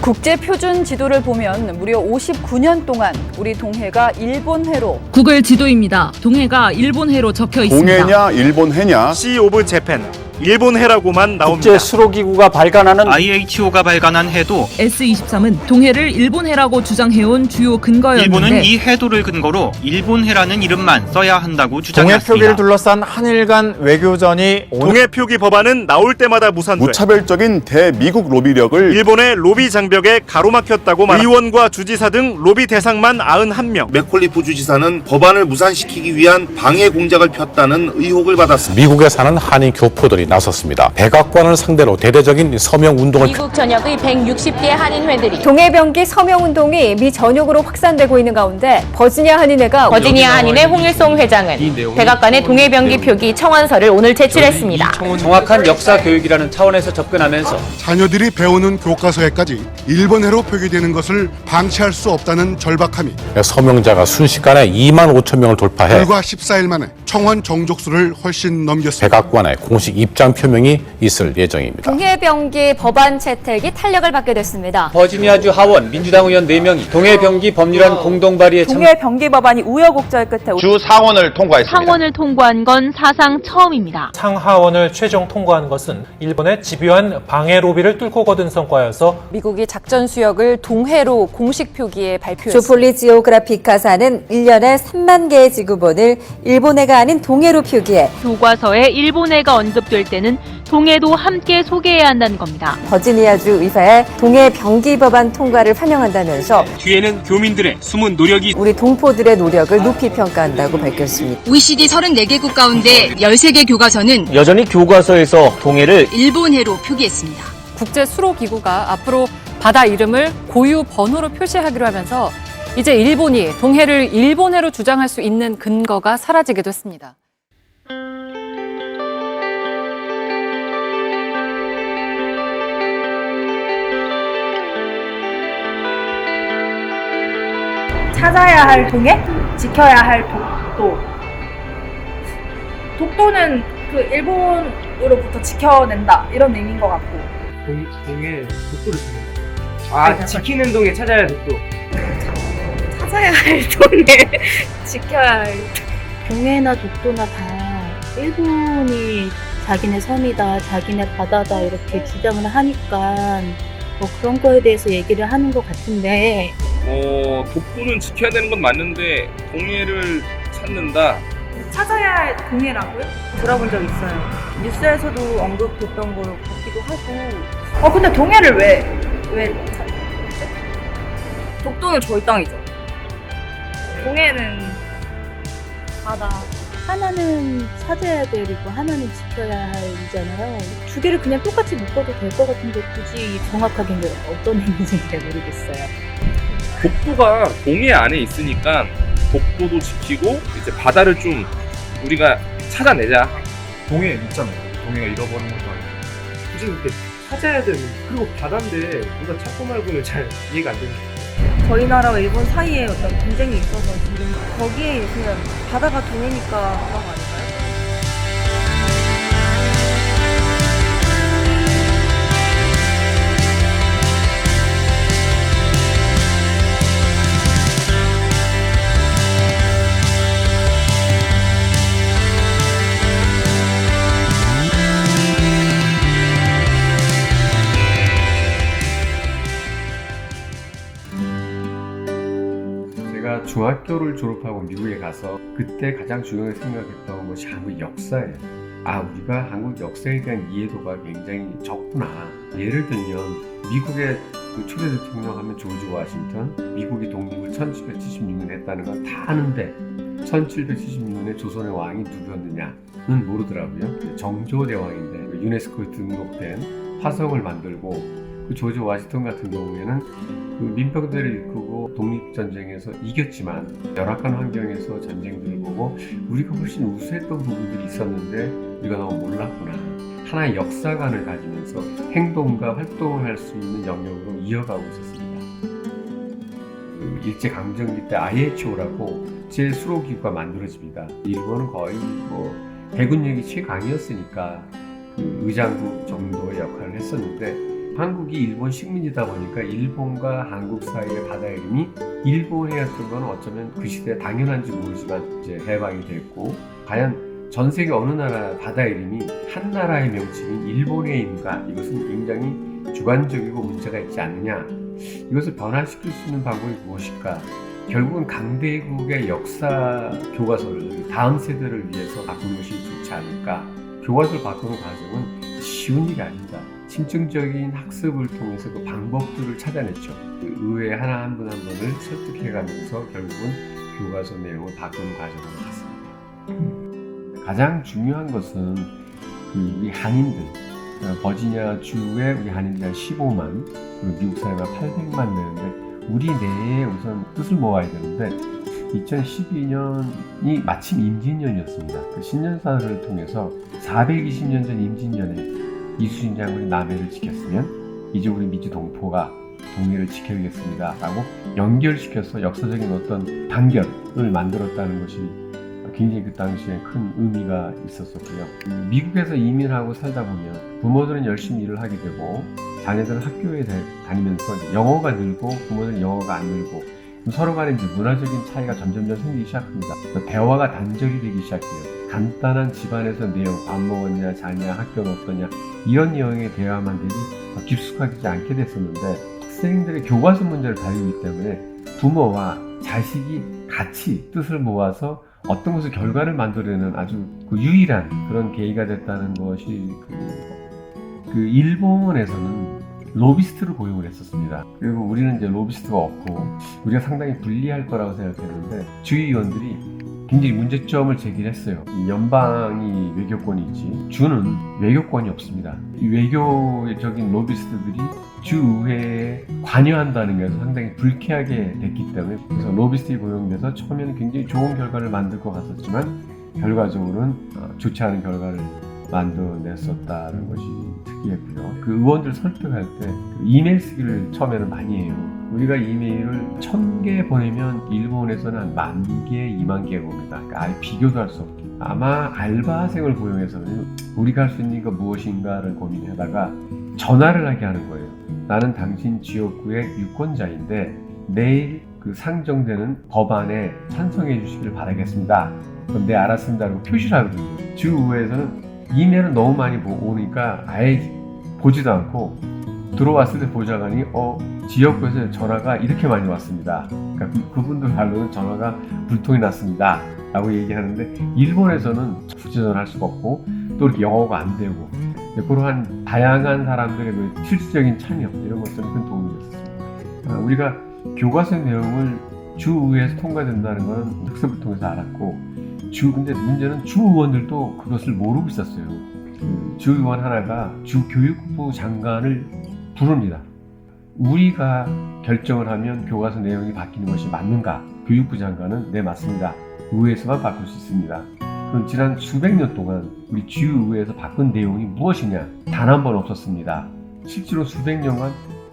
국제 표준 지도를 보면 무려 59년 동안 우리 동해가 일본해로 구글 지도입니다. 동해가 일본해로 적혀 있습니다. 동해냐 일본해냐 시 오브 재팬 일본해라고만 나옵니다. 국제수로기구가 발간하는 IHO가 발간한 해도 S23은 동해를 일본해라고 주장해온 주요 근거였는데 일본은 이 해도를 근거로 일본해라는 이름만 써야 한다고 동해 주장했습니다. 표기를 둘러싼 한일 간 외교전이 동해 표기 법안은 나올 때마다 무산돼 무차별적인 대미국 로비력을 일본의 로비 장벽에 가로막혔다고 말. 의원과 주지사 등 로비 대상만 91명. 맥콜리 부주지사는 법안을 무산시키기 위한 방해 공작을 폈다는 의혹을 받았습니다. 미국에 사는 한인 교포들이 나섰습니다. 백악관을 상대로 대대적인 서명 운동을 미국 전역의 160개 한인회들이 동해병기 서명운동이 미 전역으로 확산되고 있는 가운데 버지니아 한인회가 버지니아 한인회 홍일송 회장은 백악관의 동해병기 표기 청원서를 오늘 제출했습니다. 정확한 역사 교육이라는 차원에서 접근하면서 자녀들이 배우는 교과서에까지 일본해로 표기되는 것을 방치할 수 없다는 절박함이 서명자가 순식간에 2만 5천 명을 돌파해 불과 14일 만에 청원 정족수를 훨씬 넘겼습니다. 백악관의 공식 입장 표명이 있을 예정입니다. 동해병기 법안 채택이 탄력을 받게 됐습니다. 버지니아주 하원 민주당 의원 4명이 동해병기 법률안 공동 발의에 참 동해병기 법안이 우여곡절 끝에 주 상원을 통과했습니다. 상원을 통과한 건 사상 처음입니다. 상하원을 최종 통과한 것은 일본의 집요한 방해 로비를 뚫고 거둔 성과여서 미국이 작전 수역을 동해로 공식 표기에 발표했습니다. 조폴리 지오그라피카사는 1년에 3만 개의 지구본을 일본해가 아닌 동해로 표기해 교과서에 일본해가 언급될 때는 동해도 함께 소개해야 한다는 겁니다. 버지니아주 의회에 동해 병기 법안 통과를 환영한다면서 뒤에는 교민들의 숨은 노력이 우리 동포들의 노력을 높이 평가한다고 밝혔습니다. OECD 34개국 가운데 13개 교과서는 여전히 교과서에서 동해를 일본해로 표기했습니다. 국제수로기구가 앞으로 바다 이름을 고유 번호로 표시하기로 하면서 이제 일본이 동해를 일본해로 주장할 수 있는 근거가 사라지기도 했습니다. 찾아야 할 동해, 지켜야 할 독도. 독도는 그 일본으로부터 지켜낸다 이런 의미인 것 같고. 동해 독도를 찾는다. 지키는 동해 찾아야 할 독도. 찾아야 할 동해, 지켜야 할 동해나 독도나 다 일본이 자기네 섬이다, 자기네 바다다 이렇게 주장을 하니까 뭐 그런 거에 대해서 얘기를 하는 것 같은데. 독도는 지켜야 되는 건 맞는데 동해를 찾는다. 찾아야 할 동해라고요? 들어본 적 있어요. 뉴스에서도 언급됐던 것 같기도 하고. 근데 동해를 왜 찾죠? 독도는 저희 땅이죠. 동해는 바다. 하나는 찾아야 되고 하나는 지켜야 할이잖아요. 두 개를 그냥 똑같이 묶어도 될 것 같은데 굳이 정확하게 어떤 의미인지 잘 모르겠어요. 독도가 동해 안에 있으니까 독도도 지키고 이제 바다를 좀 우리가 찾아내자. 동해에 있잖아요. 동해가 잃어버린 것도 아니고 굳이 이렇게 찾아야 되는, 그리고 바다인데 우리가 찾고 말고는 잘 이해가 안 되는. 저희 나라와 일본 사이에 어떤 분쟁이 있어서 지금 거기에 있으면 바다가 동해니까 그런 거 아닐까요? 제가 중학교를 졸업하고 미국에 가서 그때 가장 중요하게 생각했던 것이 한국 역사예요. 우리가 한국 역사에 대한 이해도가 굉장히 적구나. 예를 들면 미국의 그 초대 대통령 하면 조지 워싱턴, 미국이 독립을 1776년에 했다는 건 다 아는데 1776년에 조선의 왕이 누구였느냐는 모르더라고요. 정조대왕인데 유네스코에 등록된 화성을 만들고, 그 조지 워싱턴 같은 경우에는 그 민병대를 이끌고 독립전쟁에서 이겼지만 열악한 환경에서 전쟁들을 보고 우리가 훨씬 우수했던 부분들이 있었는데 우리가 너무 몰랐구나. 하나의 역사관을 가지면서 행동과 활동을 할 수 있는 영역으로 이어가고 있었습니다. 그 일제강점기 때 IHO라고 제수로기구가 만들어집니다. 일본은 거의 대군력이 최강이었으니까 그 의장국 정도의 역할을 했었는데 한국이 일본 식민지다 보니까 일본과 한국 사이의 바다 이름이 일본해였던 건 어쩌면 그 시대에 당연한지 모르지만 이제 해방이 됐고, 과연 전 세계 어느 나라 바다 이름이 한 나라의 명칭인 일본해인가? 이것은 굉장히 주관적이고 문제가 있지 않느냐? 이것을 변화시킬 수 있는 방법이 무엇일까? 결국은 강대국의 역사 교과서를 다음 세대를 위해서 바꾸는 것이 좋지 않을까? 교과서를 바꾸는 과정은 쉬운 일이 아닙니다. 심층적인 학습을 통해서 그 방법들을 찾아냈죠. 그 의회 하나 한 분 한 분을 설득해가면서 결국은 교과서 내용을 바꾸는 과정으로 갔습니다. 가장 중요한 것은 우리 한인들, 버지니아 주의 우리 한인들이 한 15만, 그리고 미국 사회가 800만 되는데 우리 내에 우선 뜻을 모아야 되는데 2012년이 마침 임진년이었습니다. 그 신년사를 통해서 420년 전 임진년에 이순신 장군이 남해를 지켰으면 이제 우리 민주 동포가 동해를 지켜야겠습니다 라고 연결시켜서 역사적인 어떤 단결을 만들었다는 것이 굉장히 그 당시에 큰 의미가 있었었고요. 미국에서 이민하고 살다 보면 부모들은 열심히 일을 하게 되고 자녀들은 학교에 다니면서 영어가 늘고 부모들은 영어가 안 늘고 서로 간에 이제 문화적인 차이가 점점점 생기기 시작합니다. 대화가 단절이 되기 시작해요. 간단한 집안에서 내용, 밥 먹었냐, 자냐, 학교는 어떠냐 이런 내용의 대화만 되지 깊숙하지 않게 됐었는데 학생들의 교과서 문제를 다루기 때문에 부모와 자식이 같이 뜻을 모아서 어떤 것을 결과를 만들어내는 아주 그 유일한 그런 계기가 됐다는 것이 그 일본에서는 로비스트를 고용을 했었습니다. 그리고 우리는 이제 로비스트가 없고 우리가 상당히 불리할 거라고 생각했는데 주의원들이 굉장히 문제점을 제기했어요. 이 연방이 외교권이지 주는 외교권이 없습니다. 이 외교적인 로비스트들이 주의회에 관여한다는 것은 상당히 불쾌하게 됐기 때문에 그래서 로비스트가 고용돼서 처음에는 굉장히 좋은 결과를 만들 것 같았지만 결과적으로는 좋지 않은 결과를 만들어냈었다는 것이 특이했고요. 그 의원들 설득할 때 이메일 쓰기를 처음에는 많이 해요. 우리가 이메일을 1000개 보내면 일본에서는 한 10,000개, 20,000개 봅니다. 그러니까 아예 비교도 할 수 없게. 아마 알바생을 고용해서는 우리가 할 수 있는 게 무엇인가를 고민하다가 전화를 하게 하는 거예요. 나는 당신 지역구의 유권자인데 내일 그 상정되는 법안에 찬성해 주시길 바라겠습니다. 그럼 네 알았습니다라고 표시를 하거든요. 주의회에서는 이메일은 너무 많이 오니까 아예 보지도 않고 들어왔을 때 보좌관이 지역구에서 전화가 이렇게 많이 왔습니다. 그러니까 그분들 말로는 전화가 불통이 났습니다 라고 얘기하는데 일본에서는 국제전화를 할 수가 없고 또 이렇게 영어가 안 되고 그러한 다양한 사람들의 그 실질적인 참여 이런 것들은 큰 도움이 됐습니다. 우리가 교과서 내용을 주의회에서 통과된다는 것은 학습을 통해서 알았고 근데 문제는 주의원들도 그것을 모르고 있었어요. 주의원 하나가 주교육부 장관을 부릅니다. 우리가 결정을 하면 교과서 내용이 바뀌는 것이 맞는가? 교육부 장관은 네 맞습니다. 의회에서만 바꿀 수 있습니다. 그럼 지난 수백 년 동안 우리 주의회에서 바꾼 내용이 무엇이냐? 단 한 번 없었습니다. 실제로 수백 년간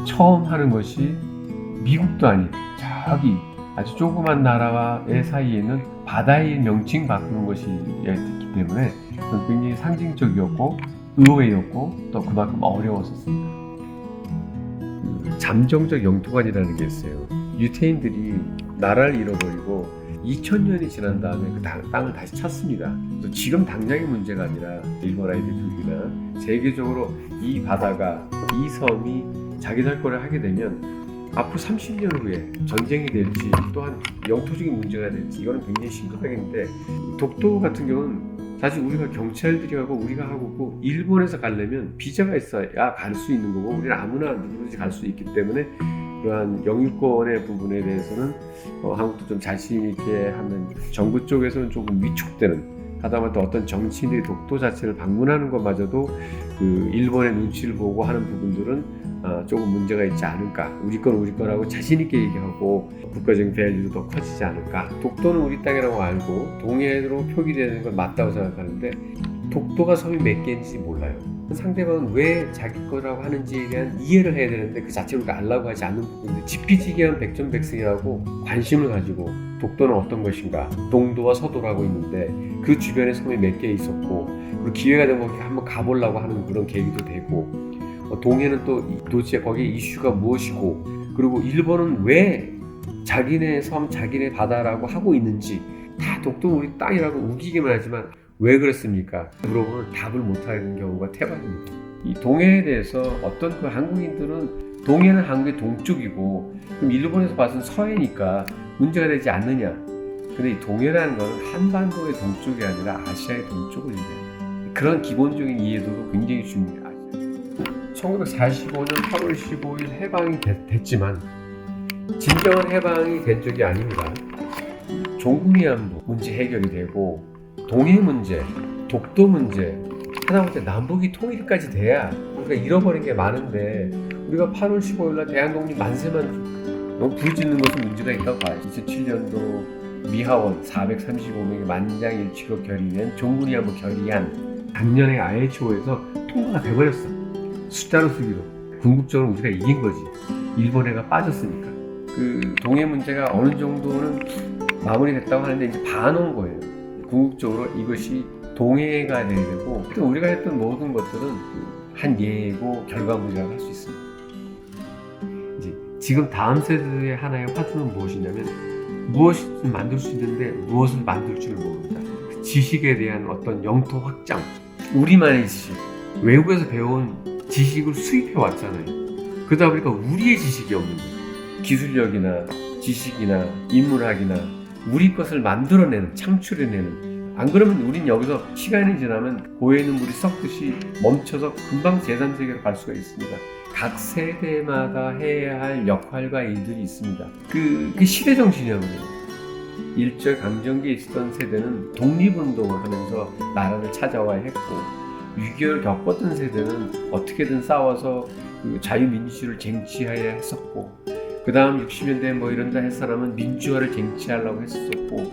처음 하는 것이 미국도 아닌 저기 아주 조그만 나라와의 사이에 있는 바다의 명칭 바꾸는 것이 있기 때문에 굉장히 상징적이었고 의외였고 또 그만큼 어려웠었습니다. 잠정적 영토관이라는 게 있어요. 유태인들이 나라를 잃어버리고 2000년이 지난 다음에 그 땅을 다시 찾습니다. 그래서 지금 당장의 문제가 아니라 일본 아이들 둘이나 세계적으로 이 바다가 이 섬이 자기들 거를 하게 되면 앞으로 30년 후에 전쟁이 될지 또한 영토적인 문제가 될지 이거는 굉장히 심각하겠는데 독도 같은 경우는 사실 우리가 경찰들이 하고 우리가 하고 일본에서 가려면 비자가 있어야 갈 수 있는 거고 우리는 아무나 누구든지 갈 수 있기 때문에 그러한 영유권의 부분에 대해서는 한국도 좀 자신 있게 하면 정부 쪽에서는 조금 위축되는 하다못해 어떤 정치인들이 독도 자체를 방문하는 것마저도 그 일본의 눈치를 보고 하는 부분들은 조금 문제가 있지 않을까. 우리 건 우리 거라고 자신 있게 얘기하고 국가적인 밸류도 더 커지지 않을까. 독도는 우리 땅이라고 알고 동해로 표기되는 건 맞다고 생각하는데 독도가 섬이 몇 개인지 몰라요. 상대방은 왜 자기 거라고 하는지에 대한 이해를 해야 되는데 그 자체로 알라고 하지 않는 부분인데 지피지기한 백전백승이라고 관심을 가지고 독도는 어떤 것인가 동도와 서도라고 있는데 그 주변에 섬이 몇 개 있었고 그리고 기회가 되면 한번 가보려고 하는 그런 계기도 되고 동해는 또 도대체 거기에 이슈가 무엇이고, 그리고 일본은 왜 자기네 섬, 자기네 바다라고 하고 있는지, 다 독도 우리 땅이라고 우기기만 하지만 왜 그렇습니까? 물어보면 답을 못하는 경우가 태반입니다. 이 동해에 대해서 어떤 그 한국인들은 동해는 한국의 동쪽이고 그럼 일본에서 봐서는 서해니까 문제가 되지 않느냐. 근데 이 동해라는 건 한반도의 동쪽이 아니라 아시아의 동쪽을 얘기해요. 그런 기본적인 이해도도 굉장히 중요해요. 1945년 8월 15일 해방이 됐지만 진정한 해방이 된 적이 아닙니다. 종군위안부 문제 해결이 되고 동해 문제, 독도 문제, 하다못해 남북이 통일까지 돼야 우리가 잃어버린 게 많은데 우리가 8월 15일날 대한독립 만세만 너무 부르짖는 것은 문제가 있다고 봐요. 2007년도 미하원 435명의 만장일치로 결의된 종군위안부 결의안 작년에 IHO에서 통과가 돼버렸어. 숫자로 쓰기로. 궁극적으로 우리가 이긴 거지. 일본해가 빠졌으니까. 그 동해 문제가 어느 정도는 마무리됐다고 하는데 이제 봐놓은 거예요. 궁극적으로 이것이 동해가 돼야 되고 우리가 했던 모든 것들은 한 예고 결과물이라고 할 수 있습니다. 이제 지금 다음 세대의 하나의 화두는 무엇이냐면 무엇을 만들 수 있는데 무엇을 만들 줄 모른다. 지식에 대한 어떤 영토 확장, 우리만의 지식, 외국에서 배운 지식을 수입해 왔잖아요. 그러다 보니까 우리의 지식이 없는 거예요. 기술력이나 지식이나 인문학이나 우리 것을 만들어내는, 창출해내는. 안 그러면 우린 여기서 시간이 지나면 고에 있는 물이 썩듯이 멈춰서 금방 제3세계로 갈 수가 있습니다. 각 세대마다 해야 할 역할과 일들이 있습니다. 그게 시대정신이거든요. 일제강점기에 있었던 세대는 독립운동을 하면서 나라를 찾아와야 했고 6.25를 겪었던 세대는 어떻게든 싸워서 그 자유민주주의를 쟁취해야 했었고 그 다음 60년대 뭐 이런 데 할 사람은 민주화를 쟁취하려고 했었고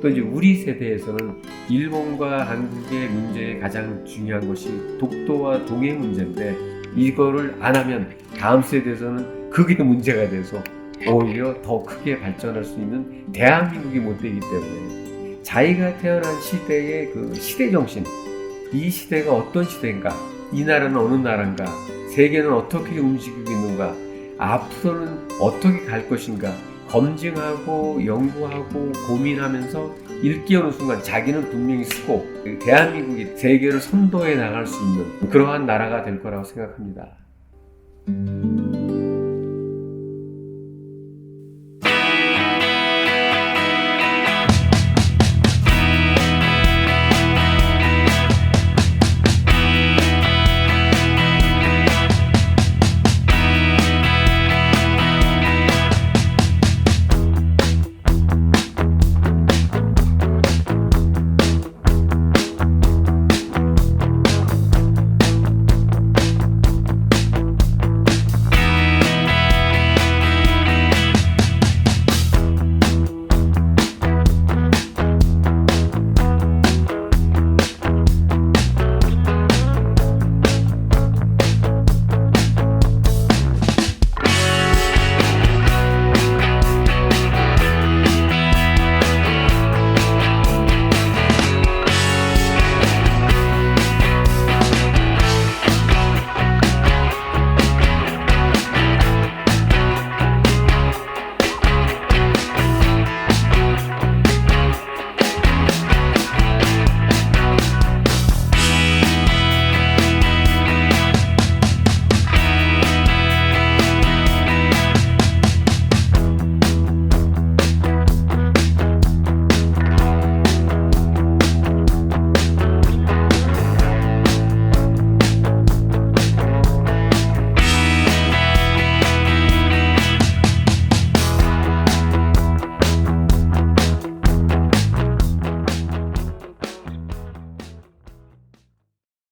또 이제 우리 세대에서는 일본과 한국의 문제의 가장 중요한 것이 독도와 동해 문제인데 이거를 안 하면 다음 세대에서는 그게 문제가 돼서 오히려 더 크게 발전할 수 있는 대한민국이 못 되기 때문에 자기가 태어난 시대의 그 시대정신, 이 시대가 어떤 시대인가, 이 나라는 어느 나라인가, 세계는 어떻게 움직이고 있는가, 앞으로는 어떻게 갈 것인가 검증하고 연구하고 고민하면서 일깨우는 순간 자기는 분명히 쓰고 대한민국이 세계를 선도해 나갈 수 있는 그러한 나라가 될 거라고 생각합니다.